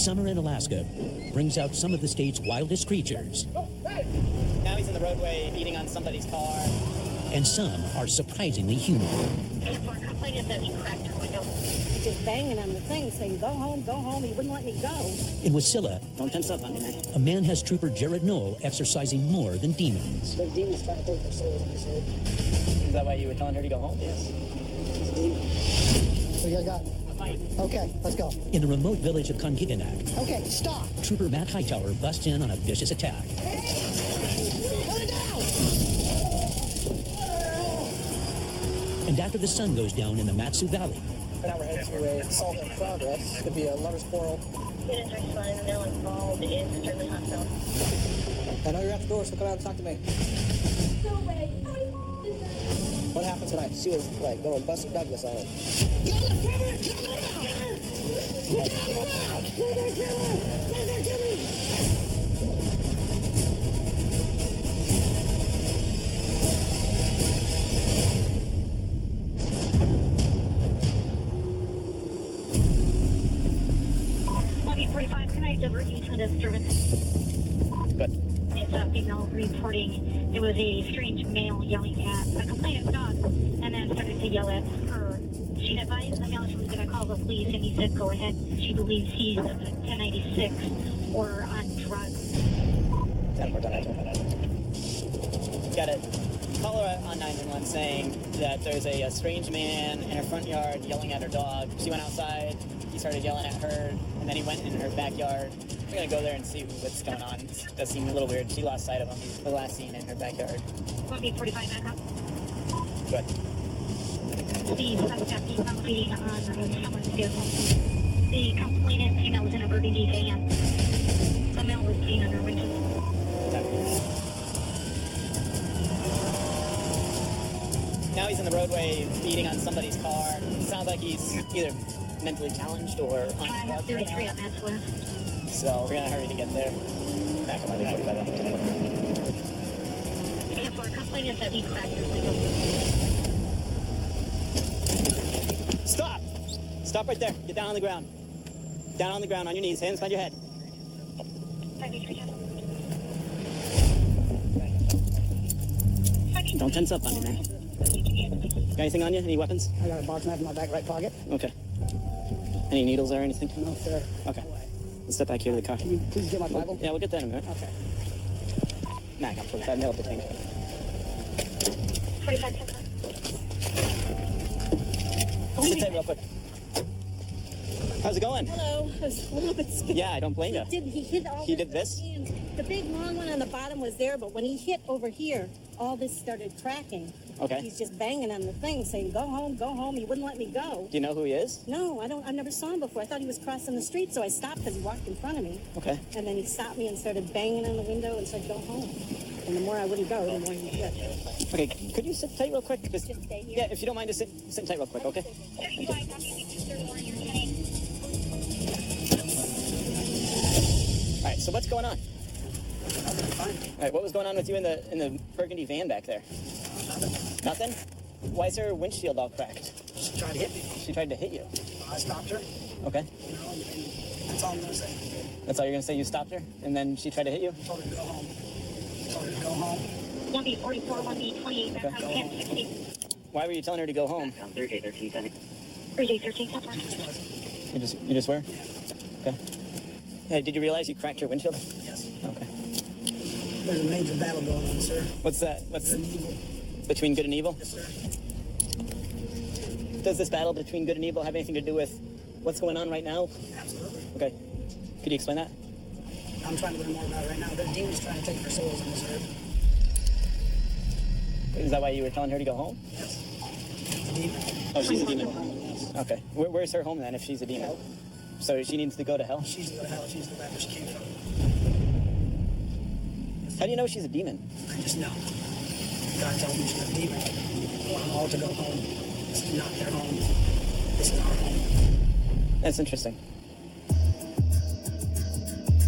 Summer in Alaska brings out some of the state's wildest creatures. Now he's in the roadway beating on somebody's car. And some are surprisingly human. For complaining that he cracked her window. Just banging on the thing saying, go home, he wouldn't let me go. In Wasilla, Don't tense up on me, man. a man has Trooper Jared Knoll exercising more than demons. The demons trying to take their souls in his head. Is that why you were telling her to go home? Yes. What do you guys got? Okay, let's go. In the remote village of Congiganak, Okay, stop. Trooper Matt Hightower busts in on a vicious attack. Put it down. And after the sun goes down in the Matsu Valley, Now we're headed to a assault in progress. Could be a lover's quarrel. Students are still now involved in Sterling Hospital. I know you're at the door, so come out and talk to me. What happened tonight? She was like going Buster Douglas on it. Lucky 45, can I divert you to this service? Good. It's a female reporting it was a strange male yelling at a complainant's dog and then started to yell at her. She advised the male she was going to call the police and he said go ahead. She believes he's 1096 or on drugs. Got a caller on 911 saying that there's a strange man in her front yard yelling at her dog. She went outside, he started yelling at her, and then he went in her backyard. We're gonna go there and see what's going on. It does seem a little weird. She lost sight of him. He's the last seen in her backyard. Lucky 45 back up. Good. The suspect is not waiting on someone's vehicle. The complainant female was in a burgundy van. The male was seen under windows. Now he's in the roadway beating on somebody's car. It sounds like he's either mentally challenged or on drugs. 33 at Matt's West. So we're gonna hurry to get there. Back up on the 45. And for a complainant that he cracked her window. Stop! Stop right there. Get down on the ground. Down on the ground, on your knees, hands behind your head. 33. Don't tense up on me, man. Got anything on you? Any weapons? I got a box knife in my back right pocket. Okay. Any needles or anything? No, sir. Okay. Let's step back here to the car. Can you please get my Bible? Yeah, we'll get that in a minute. Okay. Nah, I got 45 nailed the thing. 45 seconds. Sit tight real quick. How's it going? Hello. I was a little bit scared. Yeah, I don't blame you. He hit all He this did this? hands. The big long one on the bottom was there, but when he hit over here, all this started cracking. Okay. He's just banging on the thing, saying, go home, go home. He wouldn't let me go. Do you know who he is? No, I never saw him before. I thought he was crossing the street, so I stopped because he walked in front of me. Okay. And then he stopped me and started banging on the window and said, go home. And the more I wouldn't go, the more he hit. Okay, could you sit tight real quick? Just stay here. Yeah, if you don't mind, just sit tight real quick, okay? All right, so what's going on? All right, what was going on with you in the burgundy van back there? Nothing? Why is her windshield all cracked? She tried to hit me. She tried to hit you. I stopped her. Okay. You know, and that's all I'm going to say. That's all you're gonna say? You stopped her, and then she tried to hit you? Told her to go home. Told her to go home. 1B44, 1B28, back on 1060. Why were you telling her to go home? 3J13 seconds. 3J13 seconds. You just were? Okay. Hey, did you realize you cracked your windshield? Yes. Okay. There's a major battle going on, sir. What's that? What's Good and evil. between good and evil? Yes, sir. Does this battle between good and evil have anything to do with what's going on right now? Absolutely. Okay. Could you explain that? I'm trying to learn more about it right now. There's demons trying to take their souls on this earth. Is that why you were telling her to go home? Yes. It's a demon. Oh, she's a demon. Okay. Where's her home then if she's a demon? Hell. So she needs to go to hell? She's the hell. She's the back where she came from. How do you know she's a demon? I just know. God told me she's a demon. I want them all to go home. This is not their home. This is our home. That's interesting.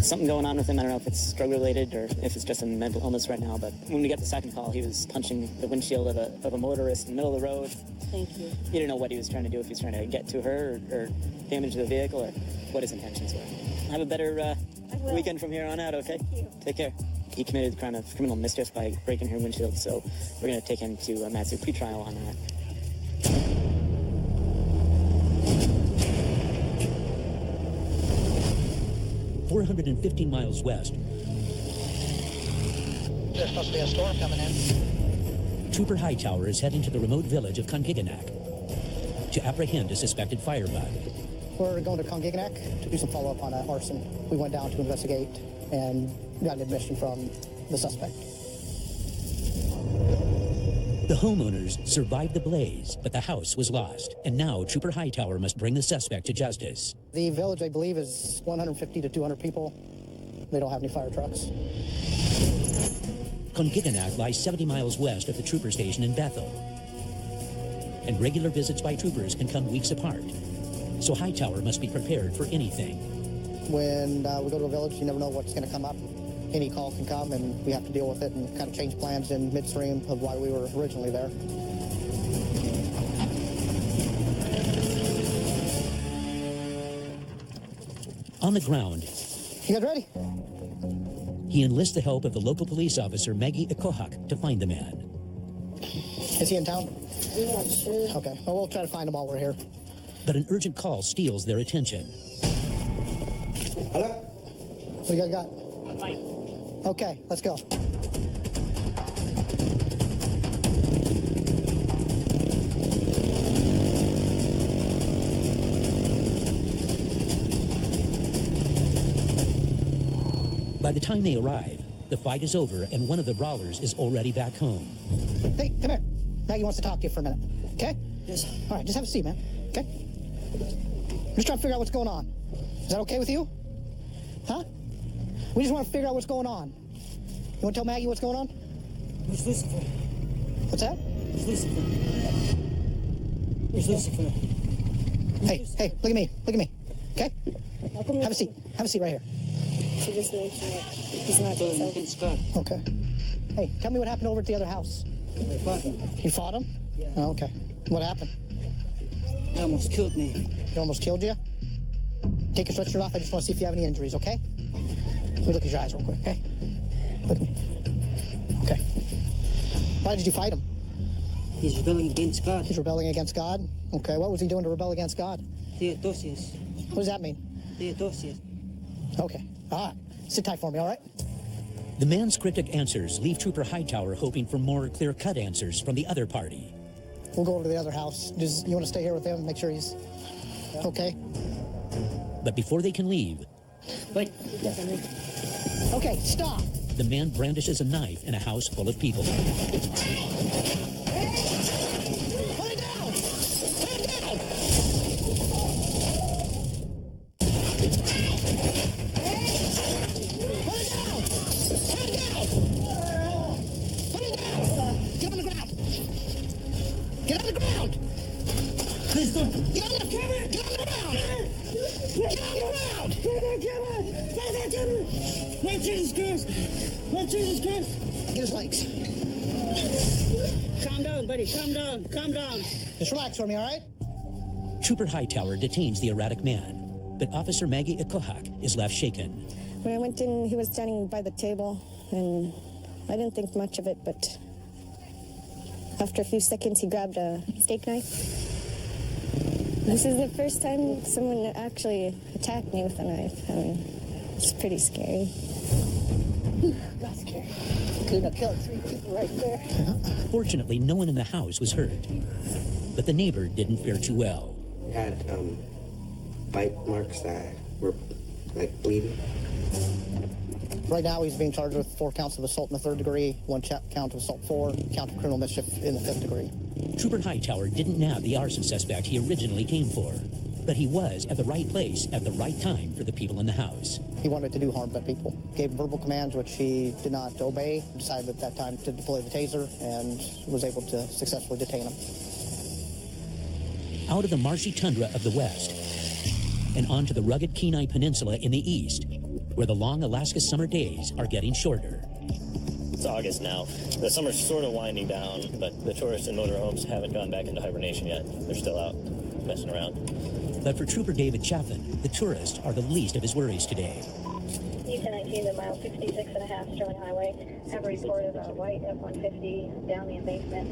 Something going on with him. I don't know if it's drug related or if it's just a mental illness right now, but when we got the second call, he was punching the windshield of a motorist in the middle of the road. Thank you. You didn't know what he was trying to do, if he was trying to get to her or damage the vehicle or what his intentions were. Have a better I will. weekend from here on out, okay? Thank you. Take care. He committed the crime of criminal mischief by breaking her windshield, so we're going to take him to Matsu pretrial on that. 450 miles west, There's supposed to be a storm coming in. Trooper Hightower is heading to the remote village of Congiganak to apprehend a suspected firebug. We're going to Congiganak to do some follow-up on an arson. We went down to investigate and got an admission from the suspect. The homeowners survived the blaze, but the house was lost, and now Trooper Hightower must bring the suspect to justice. The village, I believe, is 150 to 200 people. They don't have any fire trucks. Congiganak lies 70 miles west of the trooper station in Bethel, and regular visits by troopers can come weeks apart. So Hightower must be prepared for anything. When we go to a village, you never know what's going to come up. Any call can come, and we have to deal with it and kind of change plans in midstream of why we were originally there. On the ground, You guys ready? he enlists the help of the local police officer Maggie Ikohak to find the man. Is he in town? I'm not sure. Okay. Well, we'll try to find him while we're here. But an urgent call steals their attention. Hello? What do you guys got? I'm fine. Okay, let's go. By the time they arrive, the fight is over and one of the brawlers is already back home. Hey, come here. Maggie wants to talk to you for a minute. Okay? Yes. All right, just have a seat, man. Okay? I'm just trying to figure out what's going on. Is that okay with you? Huh? We just want to figure out what's going on. You want to tell Maggie what's going on? Where's Lucifer? What's that? Where's Lucifer? Where's Lucifer? Hey, look at me. Look at me. Okay? How come Have a seat. Have a seat right here. she just mentioned that he's not Going so against God. Okay. Hey, tell me what happened over at the other house. I fought him. You fought him? Yeah. Oh, okay. What happened? He almost killed me. He almost killed you? Take your sweatshirt off. I just want to see if you have any injuries, okay? Let me look at your eyes real quick, okay? Look at me. Okay. Why did you fight him? He's rebelling against God. He's rebelling against God? Okay, what was he doing to rebel against God? Theodosius. What does that mean? Theodosius. Okay. All right. Sit tight for me, all right? The man's cryptic answers leave Trooper Hightower hoping for more clear-cut answers from the other party. We'll go over to the other house. You want to stay here with him, make sure he's okay? But before they can leave, Wait. Okay, stop. the man brandishes a knife in a house full of people. Put it down! Put it down! Put it down! Put it down! Put it down! Get on the ground! Get on the ground! Please don't. Get on the ground! Get on the ground! Get on the ground! Lord Jesus Christ! Lord Jesus Christ! Get his legs. Calm down, buddy. Calm down. Calm down. Just relax for me, all right? Trooper Hightower detains the erratic man, but Officer Maggie Ikohak is left shaken. When I went in, he was standing by the table, and I didn't think much of it, but after a few seconds, he grabbed a steak knife. This is the first time someone actually attacked me with a knife. I mean, it's pretty scary. That's scary. Could have killed 3 people right there. Fortunately, no one in the house was hurt, but the neighbor didn't fare too well. Had bite marks that were like bleeding. Right now, he's being charged with 4 counts of assault in the 3rd degree, 1 count of assault 4, count of criminal mischief in the 5th degree. Trooper Hightower didn't nab the arson suspect he originally came for, but he was at the right place at the right time for the people in the house. He wanted to do harm to people. Gave verbal commands which he did not obey. Decided at that time to deploy the taser and was able to successfully detain him. Out of the marshy tundra of the west and onto the rugged Kenai Peninsula in the east, where the long Alaska summer days are getting shorter. It's August now. The summer's sort of winding down, but the tourists and motorhomes haven't gone back into hibernation yet. They're still out. messing around. But for Trooper David Chaffin, the tourists are the least of his worries today. U-1019 at mile 66.5 Sterling Highway. Have a report of a white F-150 down the embankment.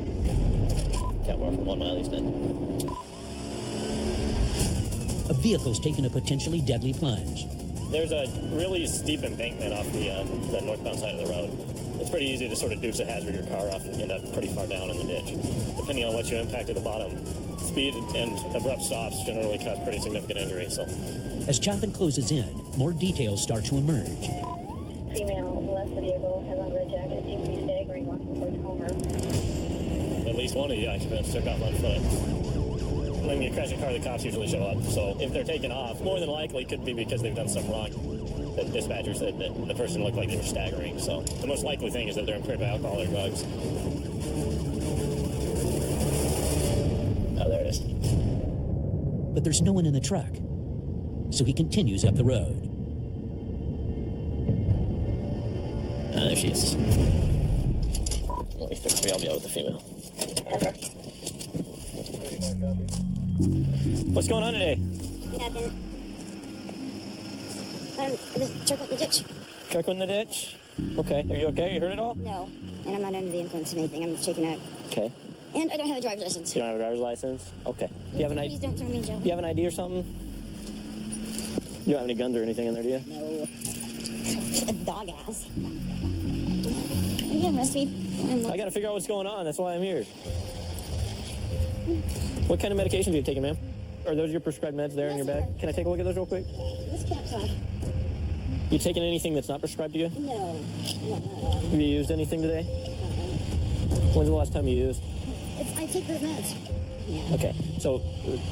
Got more from 1 mile east end. A vehicle's taken a potentially deadly plunge. There's a really steep embankment off the northbound side of the road. It's pretty easy to sort of deuce a hazard your car off and end up pretty far down in the ditch. Depending on what you impact at the bottom, speed and abrupt stops generally cause pretty significant injury. So, As Chaffin closes in, more details start to emerge. Female left the vehicle, has on red jacket, seems to be staggering, walking towards Homer. at least one of the occupants took off on foot. When you crash a car, the cops usually show up. So if they're taking off, more than likely it could be because they've done something wrong. The dispatcher said that the person looked like they were staggering. So the most likely thing is that they're impaired by alcohol or drugs. Oh, there it is. But there's no one in the truck, so he continues up the road. There she is. Let me fix me. I'll be out with the female. What's going on today? Nothing. Just truck in the ditch. Truck in the ditch? Okay. Are you okay? You heard it all? No, and I'm not under the influence of anything. I'm shaken out. Okay. And I don't have a driver's license. You don't have a driver's license? Okay. Do you have an Please ID? don't throw me in jail. You have an ID or something? You don't have any guns or anything in there, do you? No. A dog ass. You can arrest me. I gotta figure out what's going on. That's why I'm here. What kind of medications are you taking, ma'am? Are those your prescribed meds there in your bag? Can I take a look at those real quick? This cap's off. You taking anything that's not prescribed to you? No. Have you used anything today? When's the last time you used? I take those meds. Yeah. Okay, so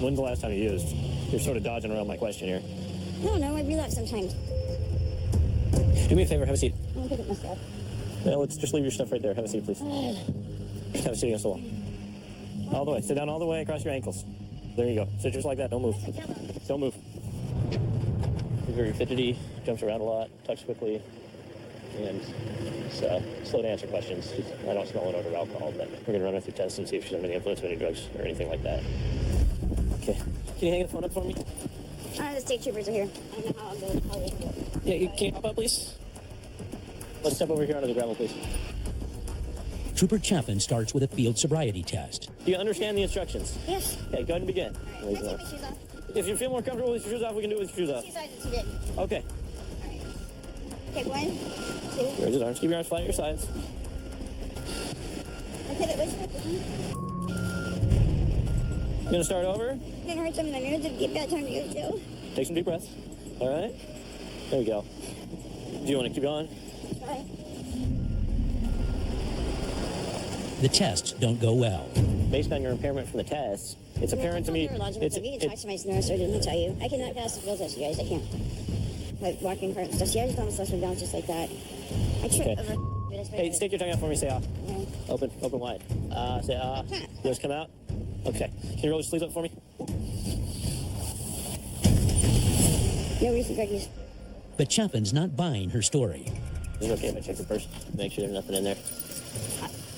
when's the last time you used? You're sort of dodging around my question here. No, I relapse sometimes. Do me a favor, have a seat. I'm gonna pick up my stuff. No, let's just leave your stuff right there. Have a seat, please. Just have a seat against the wall. All the way. Sit down all the way across your ankles. There you go. Sit just like that. Don't move. Don't move. You're very fidgety, jumps around a lot, talks quickly, and slow to answer questions. I don't smell an odor of alcohol, but we're going to run her through tests and see if she's under the influence of any drugs or anything like that. Okay. Can you hang the phone up for me? The state troopers are here. I don't know how I'll go. Yeah, can you hop up, please? Let's step over here onto the gravel, please. Trooper Chaffin starts with a field sobriety test. Do you understand the instructions? Yes. Okay, go ahead and begin. Can I take my shoes off? If you feel more comfortable with your shoes off, we can do it with your shoes off. 2 sides that you did. Okay. Okay, 1, 2. Raise your arms. Keep your arms flat at your sides. Okay, that was You gonna start over? I'm gonna hurt something. I'm gonna give that time to go too. Take some deep breaths. All right. There we go. Do you want to keep going? Try. The tests don't go well. Based on your impairment from the test, it's apparent to me. You can talk to my neurosurgeon and tell you. I cannot pass the field test, you guys. I can't. Like walking cart and stuff. See, I just almost lost my balance just like that. I tripped Okay. over. Hey, stick your tongue out for me. Say ah. Okay. Open wide. Say ah. Yours come out. Okay. Can you roll your sleeves up for me? No recent drug use. But Chaffin's not buying her story. Is it okay if I check your purse? Make sure there's nothing in there.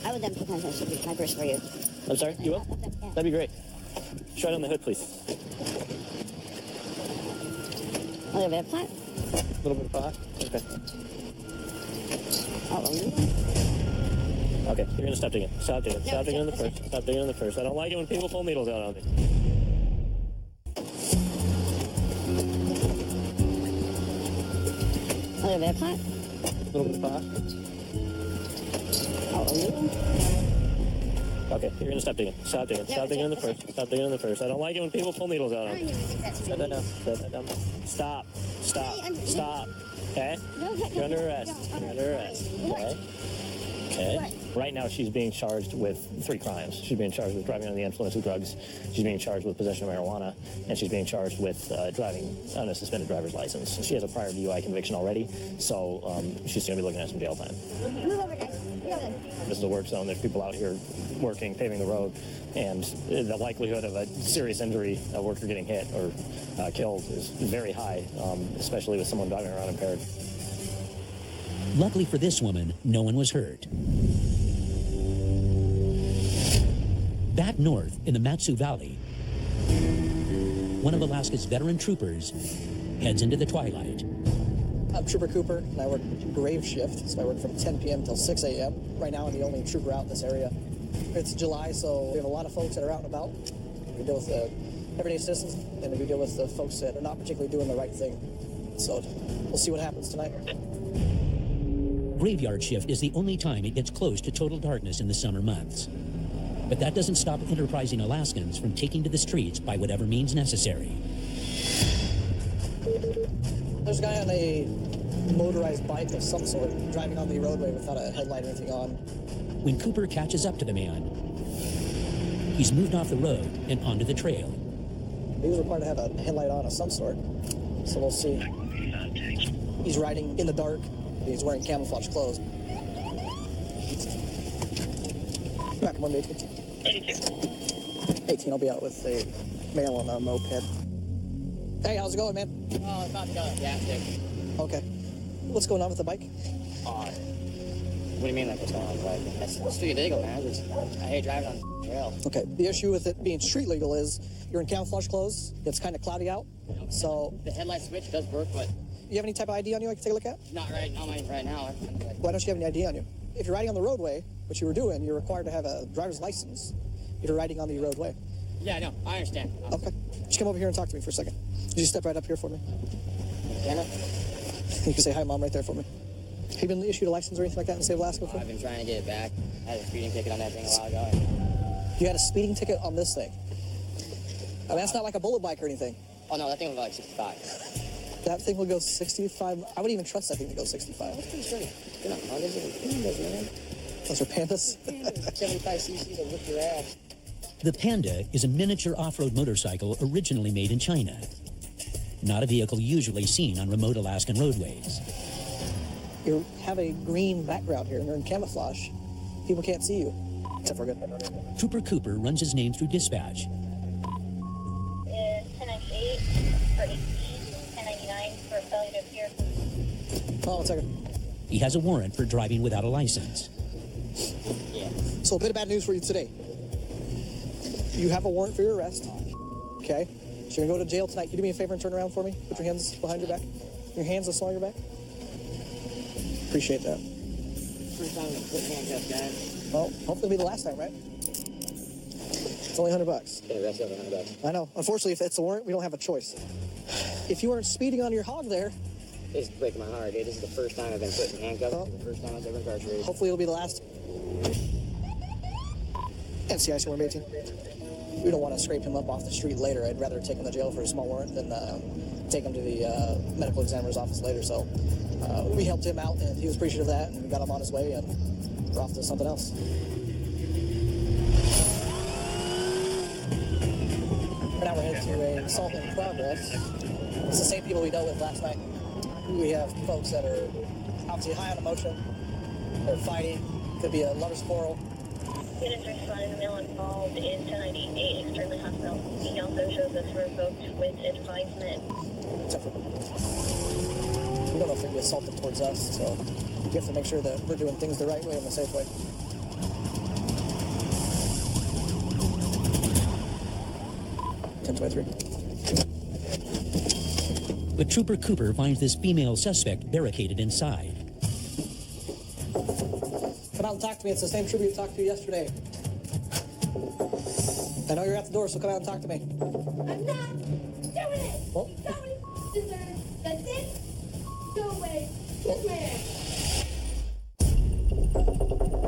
I would then put my purse for you. I'm sorry. You will? Yeah. That'd be great. Try it on the hood, please. A little bit of pot. A little bit of pot. Okay. Oh, Okay, you're gonna stop digging. Stop digging. No, Stop digging in the listen. purse. Stop digging in the purse. I don't like it when people pull needles out on me. a little bit of pot. A little bit of pot. Okay, you're gonna stop digging. Stop digging. Stop digging in the purse. Stop digging in the purse. I don't like it when people pull needles out on me. Set that down. Set that down. Stop. Stop. Stop. Okay? You're under arrest. You're under arrest. Okay? Okay. Right now, she's being charged with 3 crimes. She's being charged with driving under the influence of drugs. She's being charged with possession of marijuana, and she's being charged with driving on a suspended driver's license. She has a prior DUI conviction already, so she's going to be looking at some jail time. Move over, guys. This is a work zone. There's people out here working, paving the road, and the likelihood of a serious injury, a worker getting hit or killed, is very high, especially with someone driving around impaired. Luckily for this woman, no one was hurt. Back north in the Matsu Valley, one of Alaska's veteran troopers heads into the twilight. I'm Trooper Cooper, and I work grave shift, so I work from 10 p.m. till 6 a.m. Right now, I'm the only trooper out in this area. It's July, so we have a lot of folks that are out and about. We deal with the everyday citizens, and we deal with the folks that are not particularly doing the right thing. So we'll see what happens tonight. Graveyard shift is the only time it gets close to total darkness in the summer months. But that doesn't stop enterprising Alaskans from taking to the streets by whatever means necessary. There's a guy on a motorized bike of some sort driving on the roadway without a headlight or anything on. When Cooper catches up to the man, he's moved off the road and onto the trail. He was required to have a headlight on of some sort, so we'll see. He's riding in the dark. He's wearing camouflage clothes. Back 118. 18, I'll be out with a male on a moped. Hey, how's it going, man? Oh, it's about to go gas stick. Okay. What's going on with the bike? What do you mean, like, what's going on with the bike? That's street legal, man. I hate driving on the trail. Okay. The issue with it being street legal is you're in camouflage clothes. It's kind of cloudy out. So The headlight switch does work, but you have any type of ID on you I can take a look at? not right now. Why don't you have any ID on you? If you're riding on the roadway, which you were doing, you're required to have a driver's license if you're riding on the roadway. Yeah, no, I understand. Okay. Just come over here and talk to me for a second. Could you step right up here for me? Can I? You can say hi, Mom, right there for me. Have you been issued a license or anything like that in the state of Alaska before? I've been trying to get it back. I had a speeding ticket on that thing a while ago. You had a speeding ticket on this thing? I mean, that's not like a bullet bike or anything. Oh, no, that thing was like 65. That thing will go 65. I wouldn't even trust that thing to go 65. That's pretty sturdy. Good enough. Those are pandas, man. Those are pandas? 75 cc to whip your ass. The Panda is a miniature off-road motorcycle originally made in China. Not a vehicle usually seen on remote Alaskan roadways. You have a green background here and you're in camouflage. People can't see you. Except for good. Trooper Cooper runs his name through dispatch. Is 1098 for 18, 1099 for failure to appear. Hold on 1 second. He has a warrant for driving without a license. Yeah. So a bit of bad news for you today. You have a warrant for your arrest. Okay? So you're going to go to jail tonight. Can you do me a favor and turn around for me? Put your hands behind your back. Your hands along your back. Appreciate that. First time to put handcuffs, guys. Well, hopefully it'll be the last time, right? It's only $100. Yeah, that's over $100. I know. Unfortunately, if it's a warrant, we don't have a choice. If you weren't speeding on your hog there, This is breaking my heart, dude. This is the first time I've been put in handcuffs. Oh. This is the first time I was ever incarcerated. hopefully it'll be the last. NCIC 118. We don't want to scrape him up off the street later. I'd rather take him to jail for a small warrant than take him to the medical examiner's office later. So we helped him out, and he was appreciative of that, and we got him on his way, and we're off to something else. Now we're headed to an assault in progress. It's the same people we dealt with last night. We have folks that are obviously high on emotion. They're fighting. Could be a lover's quarrel. Units responding to male involved in 1098 extremely hostile. He also shows us revoked with advisement. Except for, we don't know if they're going to be assaulted towards us, so we have to make sure that we're doing things the right way and the safe way. But Trooper Cooper finds this female suspect barricaded inside. Come out and talk to me. It's the same trooper you talked to yesterday. I know you're at the door, so come out and talk to me. I'm not doing it. Well, Somebody deserves. That's it. Go away. Kiss my ass.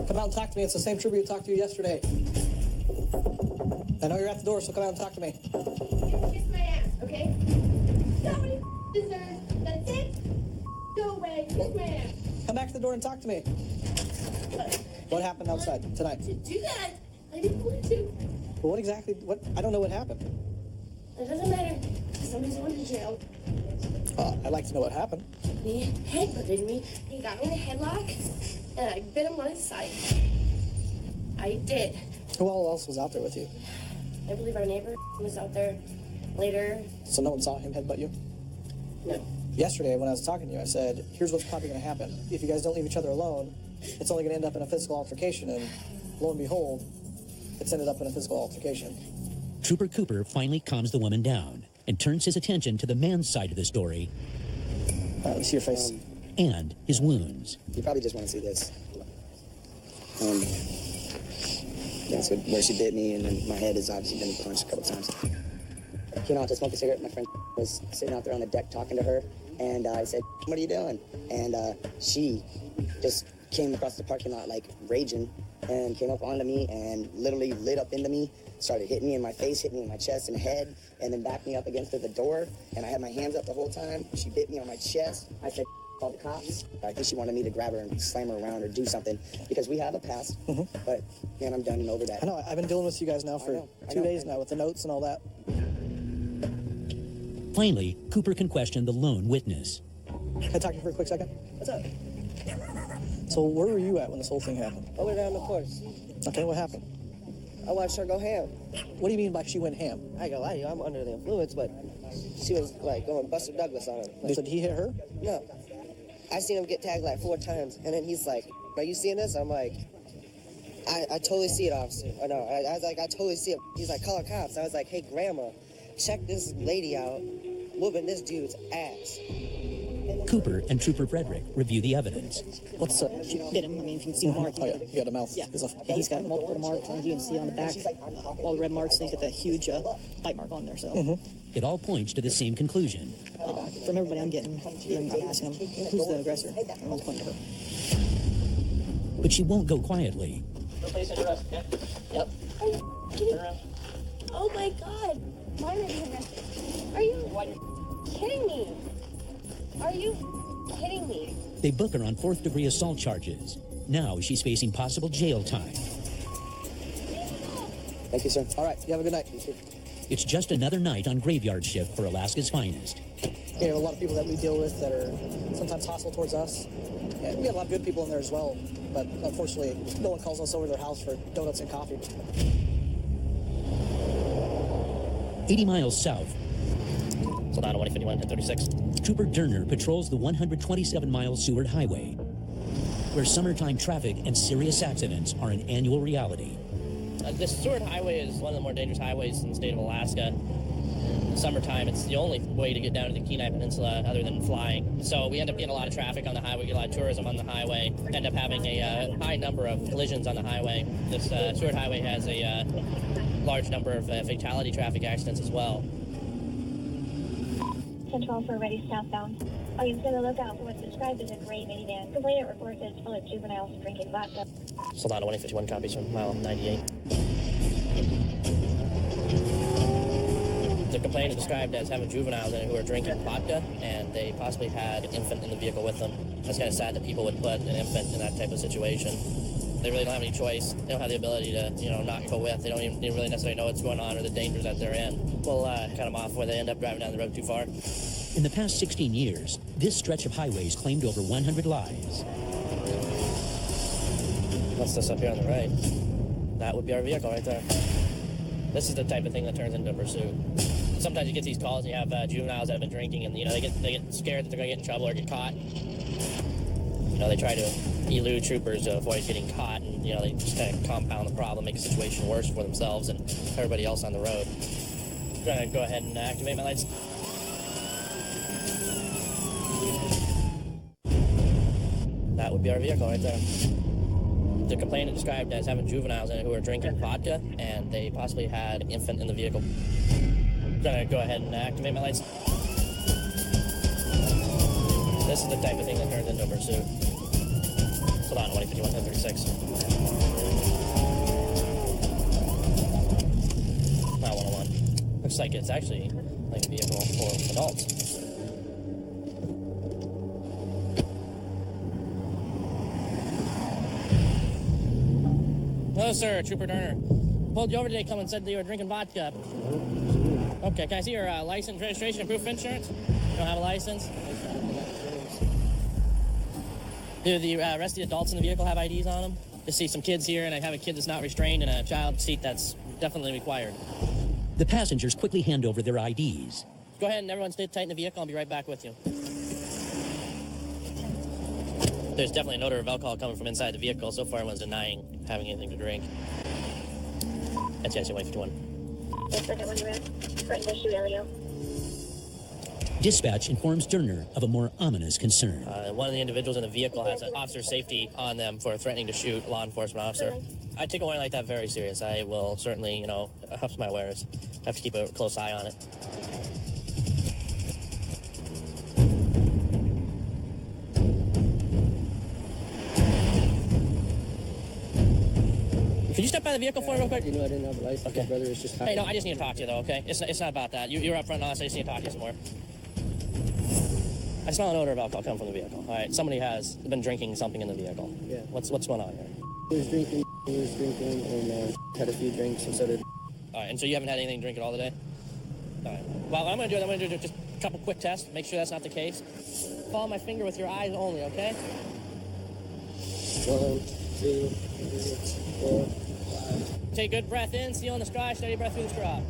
come out and talk to me. It's the same trooper you talked to yesterday. I know you're at the door, so come out and talk to me. Kiss my ass, okay? Somebody deserves. That's it. Go away. Kiss my ass. Come back to the door and talk to me. What happened outside tonight? To do that, I didn't want to. Well, what exactly? What? I don't know what happened. It doesn't matter. Somebody's going to jail. I'd like to know what happened. He headbutted me. He got me in a headlock, and I bit him on his side. I did. Who all else was out there with you? I believe our neighbor was out there later. So no one saw him headbutt you? No. Yesterday, when I was talking to you, I said, here's what's probably going to happen. If you guys don't leave each other alone, it's only going to end up in a physical altercation, and lo and behold, it's ended up in a physical altercation. Trooper Cooper finally calms the woman down. and turns his attention to the man's side of the story Let me see your face. and his wounds. You probably just want to see this. That's where she bit me, and then my head has obviously been punched a couple times. Came out to smoke a cigarette. My friend was sitting out there on the deck talking to her, and I said, "What are you doing?" And she just came across the parking lot like raging, and came up onto me and literally lit up into me, started hitting me in my face, hitting me in my chest and head, and then backed me up against the door. And I had my hands up the whole time. She bit me on my chest. I said, "Call the cops." I think she wanted me to grab her and slam her around or do something because we have a past. But man, I'm done and over that. I know. I've been dealing with you guys now for 2 days now with the notes and all that. Finally, Cooper can question the lone witness. Can I talk to you for a quick second? What's up? So where were you at when this whole thing happened? Over there on the course. Okay, what happened? I watched her go ham. What do you mean by she went ham? I ain't gonna lie to you, I'm under the influence, but she was like going Buster Douglas on him. Like, Did he hit her? no. I seen him get tagged like 4 times, and then he's like, "Are you seeing this?" I'm like, I totally see it, officer. I know. I was like, I totally see it. He's like, "Call the cops." I was like, "Hey, grandma, check this lady out whooping this dude's ass." Cooper and Trooper Frederick review the evidence. What's up? She bit him. I mean, if you can see the mark. Oh, yeah. You got a mouth. Yeah. He's got multiple marks, and you can see on the back, all the red marks, and he's got that huge bite mark on there. So, It all points to the same conclusion. from everybody I'm getting, I'm asking them, who's the aggressor? Everyone's pointing to her. But she won't go quietly. Yep. Oh my God! Why am I being arrested? Are you kidding me? Are you kidding me? They book her on 4th-degree assault charges. Now she's facing possible jail time. Thank you, sir. All right. You have a good night. It's just another night on graveyard shift for Alaska's finest. We have a lot of people that we deal with that are sometimes hostile towards us. And we have a lot of good people in there as well. But unfortunately, no one calls us over to their house for donuts and coffee. 80 miles south, Hold on, 151 and 36. Trooper Derner patrols the 127-mile Seward Highway, where summertime traffic and serious accidents are an annual reality. The Seward Highway is one of the more dangerous highways in the state of Alaska. In the summertime, it's the only way to get down to the Kenai Peninsula other than flying. So we end up getting a lot of traffic on the highway, get a lot of tourism on the highway, end up having a high number of collisions on the highway. This Seward Highway has a large number of fatality traffic accidents as well. Central for ready southbound. Oh, you've got to look out for what's described as a gray minivan. Complainant reports it's full of juveniles drinking vodka. Hold on, 151 copies from mile 98. The complainant is described as having juveniles in it who are drinking vodka, and they possibly had an infant in the vehicle with them. That's kind of sad that people would put an infant in that type of situation. They really don't have any choice. They don't have the ability to, not go with. They don't even really necessarily know what's going on or the dangers that they're in. We'll cut them off where they end up driving down the road too far. In the past 16 years, this stretch of highways claimed over 100 lives. What's this up here on the right? That would be our vehicle right there. This is the type of thing that turns into a pursuit. Sometimes you get these calls and you have juveniles that have been drinking and, they get scared that they're going to get in trouble or get caught. They try to elude troopers to avoid getting caught, and, they just kind of compound the problem, make the situation worse for themselves and everybody else on the road. I'm going to go ahead and activate my lights. That would be our vehicle right there. The complainant described as having juveniles in it who are drinking vodka, and they possibly had an infant in the vehicle. I'm going to go ahead and activate my lights. This is the type of thing that turns into a pursuit. Hold on, 151, 1036. Mile 101. Looks like it's actually like a vehicle for adults. Hello, sir. Trooper Derner. Pulled you over today, come and said that you were drinking vodka. Okay, can I see your license, registration, and proof of insurance? You don't have a license? Do the rest of the adults in the vehicle have IDs on them? Just see some kids here, and I have a kid that's not restrained and a child seat that's definitely required. The passengers quickly hand over their IDs. Go ahead and everyone stay tight in the vehicle. I'll be right back with you. There's definitely an odor of alcohol coming from inside the vehicle. So far, everyone's denying having anything to drink. That's the 151. That's second one you're at. Right in the shoe area. Dispatch informs Durner of a more ominous concern. One of the individuals in the vehicle has an officer safety on them for threatening to shoot a law enforcement officer. I take a warning like that very serious. I will certainly, huff my wares. Have to keep a close eye on it. Could you step by the vehicle for me real quick? You know I didn't have a license. Okay. My brother is just Hey, no, I just need to talk to you, though, okay? It's not about that. You're up front and honest. I just need to talk to you some more. I smell an odor of alcohol coming from the vehicle. All right, somebody has been drinking something in the vehicle. Yeah. What's going on here? He was drinking, and had a few drinks, and so did... All right, and so you haven't had anything to drink at all today? All right. Well, what I'm going to do just a couple quick tests, make sure that's not the case. Follow my finger with your eyes only, okay? 1, 2, 3, 4, 5. Take a good breath in, seal in the straw, steady breath through the straw.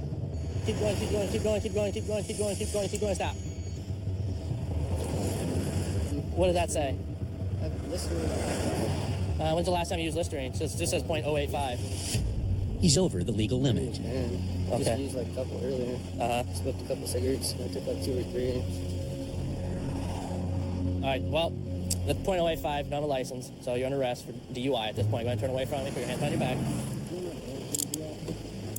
Keep going, keep going, keep going, keep going, keep going, keep going, keep going, keep going, stop. What does that say? Listerine. When's the last time you used Listerine? It just says .085. He's over the legal limit. Okay. Just used like a couple earlier. Smoked a couple cigarettes. I took like 2 or 3. All right, well, the .085, not a license, so you're under arrest for DUI at this point. Go ahead and turn away from me, put your hands on your back.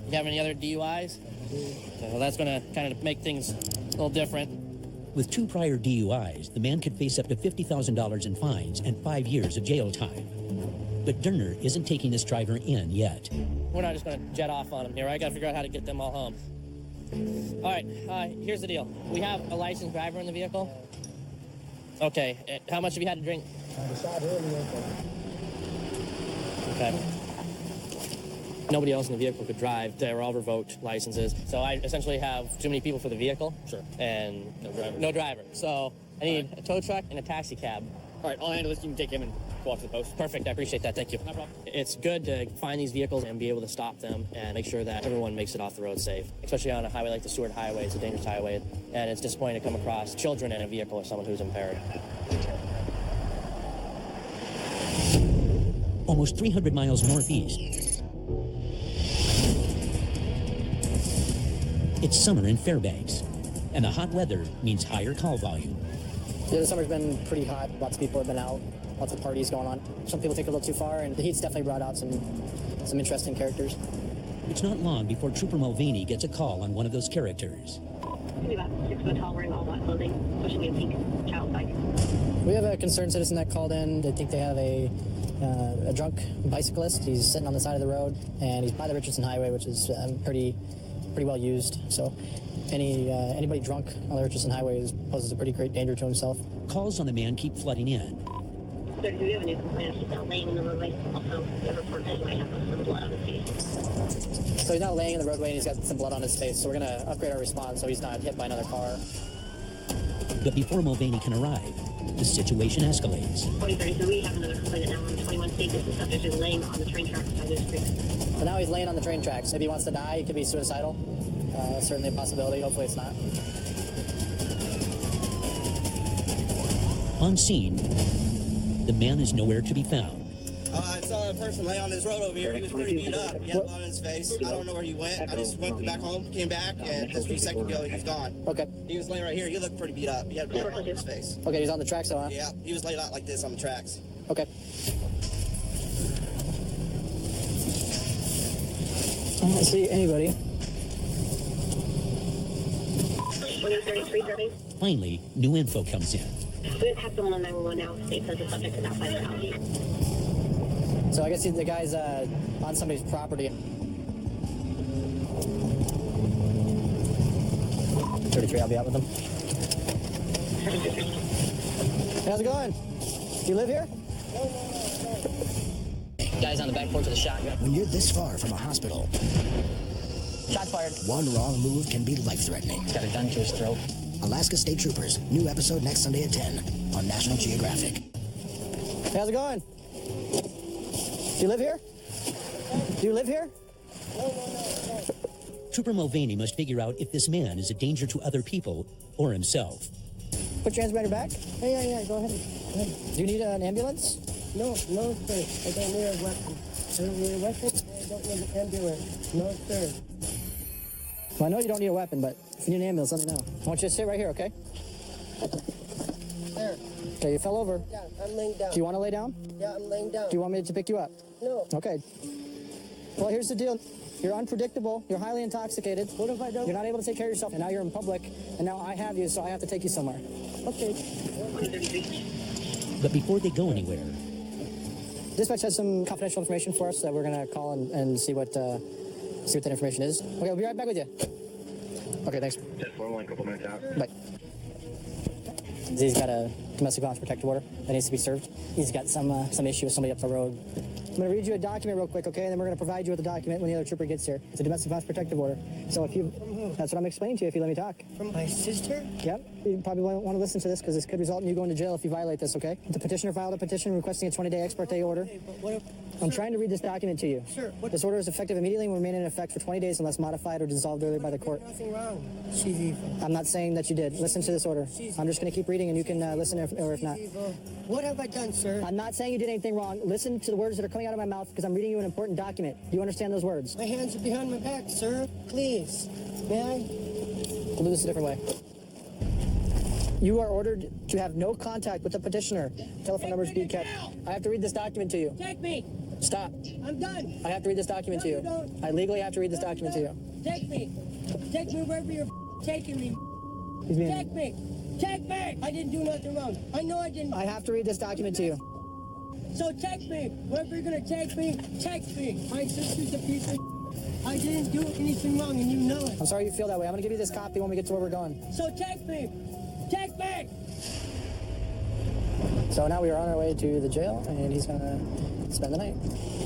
You have any other DUIs? Okay, well, that's going to kind of make things a little different. With 2 prior DUIs, the man could face up to $50,000 in fines and 5 years of jail time. But Durner isn't taking this driver in yet. We're not just going to jet off on him here. I got to figure out how to get them all home. All right, here's the deal. We have a licensed driver in the vehicle. Okay, how much have you had to drink? I shot earlier. Okay. Nobody else in the vehicle could drive. They were all revoked licenses. So I essentially have too many people for the vehicle. Sure. And no driver. So I need a tow truck and a taxi cab. All right, I'll handle this. You can take him and go off to the post. Perfect. I appreciate that. Thank you. No problem. It's good to find these vehicles and be able to stop them and make sure that everyone makes it off the road safe, especially on a highway like the Seward Highway. It's a dangerous highway, and it's disappointing to come across children in a vehicle or someone who's impaired. Almost 300 miles northeast. It's summer in Fairbanks, and the hot weather means higher call volume. Yeah, the summer's been pretty hot. Lots of people have been out. Lots of parties going on. Some people take it a little too far, and the heat's definitely brought out some interesting characters. It's not long before Trooper Mulvaney gets a call on one of those characters. Maybe about 6 foot tall, wearing all black clothing, pushing a pink child bike. We have a concerned citizen that called in. They think they have a drunk bicyclist. He's sitting on the side of the road, and he's by the Richardson Highway, which is pretty well used. So anybody drunk on the Richardson Highway poses a pretty great danger to himself. Calls on the man keep flooding in. So do you have a new complaint? He's now laying in the roadway. Also, the report that he might have some blood on his face. So he's not laying in the roadway, and he's got some blood on his face. So we're going to upgrade our response so he's not hit by another car. But before Mulvaney can arrive, the situation escalates. 43, so we have another complainant now on 21 State. This subject is laying on the train tracks by this creek. So now he's laying on the train tracks. If he wants to die, he could be suicidal. That's certainly a possibility. Hopefully it's not. On scene, the man is nowhere to be found. I saw a person lay on this road over here. He was pretty beat up. He had blood on his face. I don't know where he went. I just went back home, came back, and just a few seconds ago, he was gone. Okay. He was laying right here. He looked pretty beat up. He had blood on his face. Okay, he's on the tracks, though, huh? Yeah, he was laid out like this on the tracks. Okay. I don't see anybody. Finally, new info comes in. We have someone on 911 now. State says the subject is outside the house. So I guess the guy's on somebody's property. 33, I'll be out with him. How's it going? Do you live here? Guy's on the back porch with a shotgun. When you're this far from a hospital, Shots fired. one wrong move can be life-threatening. Got a gun to his throat. Alaska State Troopers, new episode next Sunday at 10 on National Geographic. How's it going? Do you live here? Do you live here? Trooper Mulvaney must figure out if this man is a danger to other people or himself. Put your hands behind your back. Yeah, go ahead. Do you need an ambulance? No, sir. I don't need a weapon. I don't need a weapon. I don't need an ambulance. No, sir. Well, I know you don't need a weapon, but if you need an ambulance, let me know. I want you to sit right here, okay? There. Okay, you fell over. Yeah, I'm laying down. Do you want to lay down? Yeah, I'm laying down. Do you want me to pick you up? No. Okay. Well, here's the deal. You're unpredictable. You're highly intoxicated. What have I done? You're not able to take care of yourself, and now you're in public, and now I have you, so I have to take you somewhere. Okay. But before they go anywhere, Dispatch has some confidential information for us that we're going to call and see what that information is. Okay, we'll be right back with you. Okay, thanks. Just one couple minutes out. Bye. He's got a domestic violence protective order that needs to be served. He's got some issue with somebody up the road. I'm going to read you a document real quick, okay? And then we're going to provide you with a document when the other trooper gets here. It's a domestic violence protective order. So if you... That's what I'm explaining to you if you let me talk. From my sister? Yep. You probably won't want to listen to this because this could result in you going to jail if you violate this, okay? The petitioner filed a petition requesting a 20-day ex parte order. Okay, but what if... I'm trying to read this document to you. Sure. This order is effective immediately and will remain in effect for 20 days unless modified or dissolved earlier by the court. Nothing wrong. She's evil. I'm not saying that you did. Listen to this order. I'm just going to keep reading and you can listen or if not. Evil. What have I done, sir? I'm not saying you did anything wrong. Listen to the words that are coming out of my mouth because I'm reading you an important document. Do you understand those words? My hands are behind my back, sir. Please. May I? We'll do this a different way. You are ordered to have no contact with the petitioner. Telephone numbers be kept. I have to read this document to you. Take me. Stop. I'm done. I have to read this document to you. don't. I legally have to read this document to you. Take me. Take me wherever you're taking me. He's being... Take me. Take me. I didn't do nothing wrong. I know I didn't. I have to read this document to you. So take me. Wherever you're going to take me, take me. My sister's a piece of... I didn't do anything wrong, and you know it. I'm sorry you feel that way. I'm going to give you this copy when we get to where we're going. So take me. Take me. So now we are on our way to the jail, and he's going to spend the night.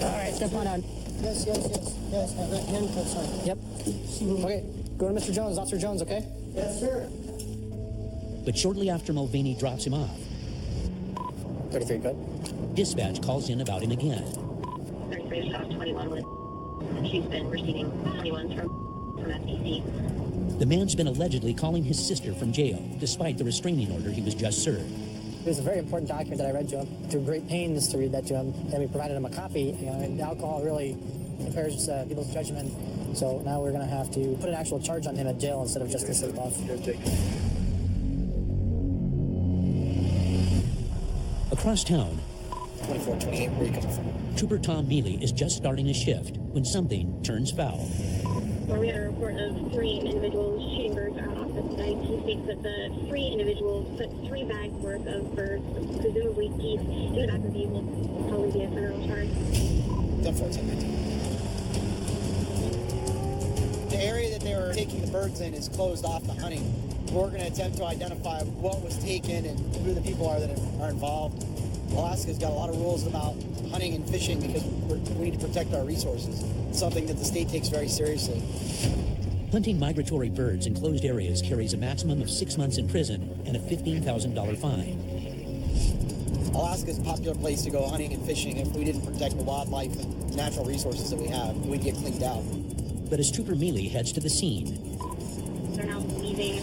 All right, step on out. Yes, yes, yes. Yes, I've got handcuffs on. Yep. Okay, go to Mr. Jones, Officer Jones, okay? Yes, sir. but shortly after Mulvaney drops him off, 33, good. dispatch calls in about him again. 33 South 21 with. She's been receiving 21s from SEC. The man's been allegedly calling his sister from jail, despite the restraining order he was just served. It was a very important document that I read to him, through great pains to read that to him, and we provided him a copy. You know, and alcohol really impairs people's judgment, so now we're going to have to put an actual charge on him at jail instead of just a slip off. Across town, 2428, where are you coming from? Trooper Tom Mealy is just starting a shift when something turns foul. Well, we had a report of 3 individuals shooting birds out off the site. He states that the 3 individuals put 3 bags worth of birds, presumably geese, in the back of the vehicle. Probably be a federal charge. 10-4, 10-19. The area that they were taking the birds in is closed off to hunting. We're going to attempt to identify what was taken and who the people are that are involved. Alaska's got a lot of rules about hunting and fishing because we need to protect our resources. It's something that the state takes very seriously. Hunting migratory birds in closed areas carries a maximum of 6 months in prison and a $15,000 fine. Alaska's a popular place to go hunting and fishing. If we didn't protect the wildlife and natural resources that we have, we'd get cleaned out. But as Trooper Mealy heads to the scene, They're now leaving.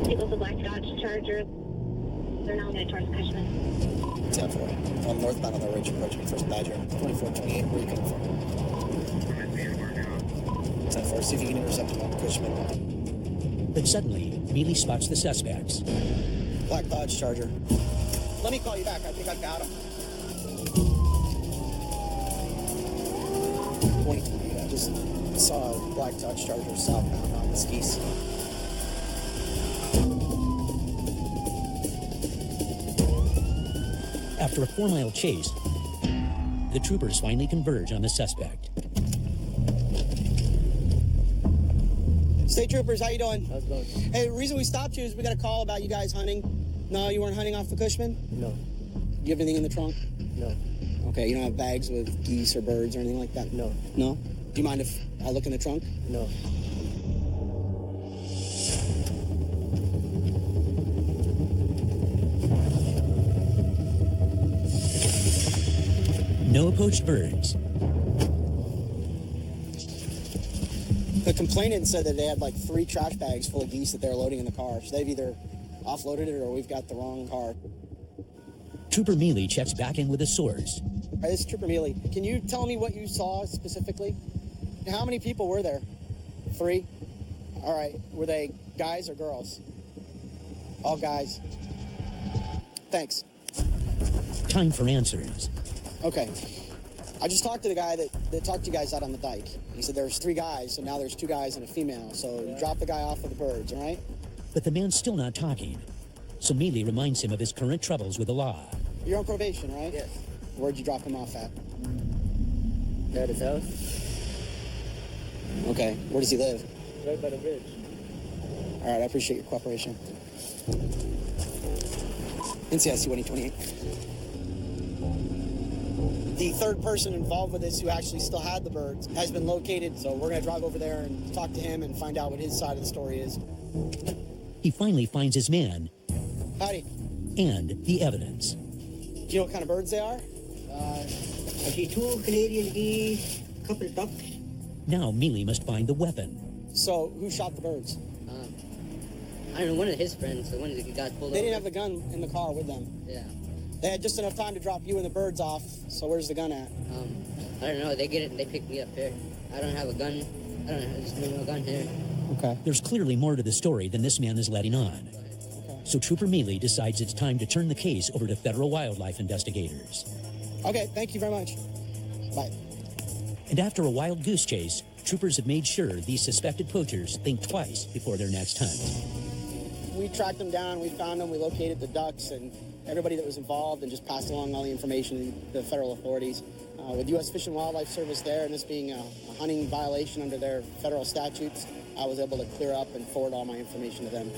People with the black Dodge Charger. They're now headed towards Cushman. 10-4. I'm northbound on the ridge approaching First Badger. 2428, where are you coming from? 10-4, see if you can intercept him on Cushman. but suddenly, Mealy spots the suspects. Black Dodge Charger. Let me call you back. I think I got him. 23, I just saw a Black Dodge Charger southbound on the skis. After a 4-mile chase, the troopers finally converge on the suspect. State troopers, how you doing? How's it going? Hey, the reason we stopped you is we got a call about you guys hunting. No, you weren't hunting off the Cushman? No. Do you have anything in the trunk? No. Okay, you don't have bags with geese or birds or anything like that? No. No? Do you mind if I look in the trunk? No. No poached birds. The complainant said that they had like 3 trash bags full of geese that they're loading in the car. So they've either offloaded it or we've got the wrong car. Trooper Mealy checks back in with the source. All right, this is Trooper Mealy. Can you tell me what you saw specifically? How many people were there? 3? All right. Were they guys or girls? All guys. Thanks. Time for answers. Okay. I just talked to the guy that talked to you guys out on the dike. He said there's 3 guys, so now there's 2 guys and a female. So you drop the guy off with the birds, all right? But the man's still not talking. So Mealy reminds him of his current troubles with the law. You're on probation, right? Yes. Where'd you drop him off at? At his house. Okay. Where does he live? Right by the bridge. All right, I appreciate your cooperation. NCIC 128. The third person involved with this who actually still had the birds has been located, so we're going to drive over there and talk to him and find out what his side of the story is. He finally finds his man Howdy. and the evidence. Do you know what kind of birds they are? I see 2 Canadian geese, a couple of ducks. Now Mealy must find the weapon. So, who shot the birds? I don't know, one of his friends, so one of the guys pulled over. They didn't have the gun in the car with them. Yeah. They had just enough time to drop you and the birds off, so where's the gun at? I don't know, they get it and they pick me up here. I don't have a gun. I don't know, there's no gun here. Okay. There's clearly more to the story than this man is letting on. So Trooper Mealy decides it's time to turn the case over to federal wildlife investigators. Okay, thank you very much. Bye. And after a wild goose chase, troopers have made sure these suspected poachers think twice before their next hunt. We tracked them down, we found them, we located the ducks and everybody that was involved and just passed along all the information to the federal authorities. With U.S. Fish and Wildlife Service there and this being a hunting violation under their federal statutes, I was able to clear up and forward all my information to them.